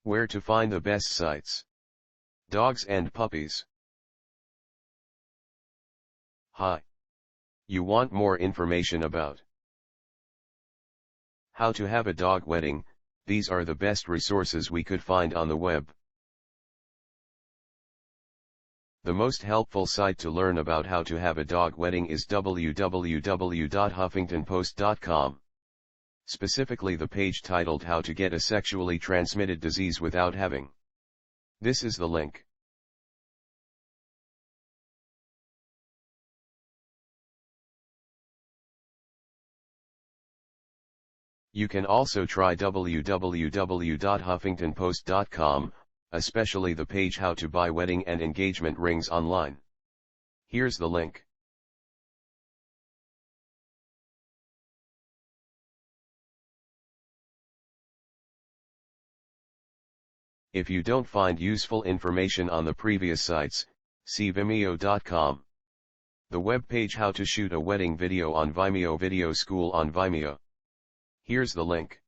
Where to find the best sites. Dogs and puppies. Hi. You want more information about how to have a dog wedding? These are the best resources we could find on the web. The most helpful site to learn about how to have a dog wedding is www.huffingtonpost.com. Specifically the page titled How to Get a Sexually Transmitted Disease Without Having. This is the link. You can also try www.huffingtonpost.com, especially the page How to Buy Wedding and Engagement Rings Online. Here's the link. If you don't find useful information on the previous sites, see Vimeo.com. The web page How to Shoot a Wedding Video on Vimeo Video School on Vimeo. Here's the link.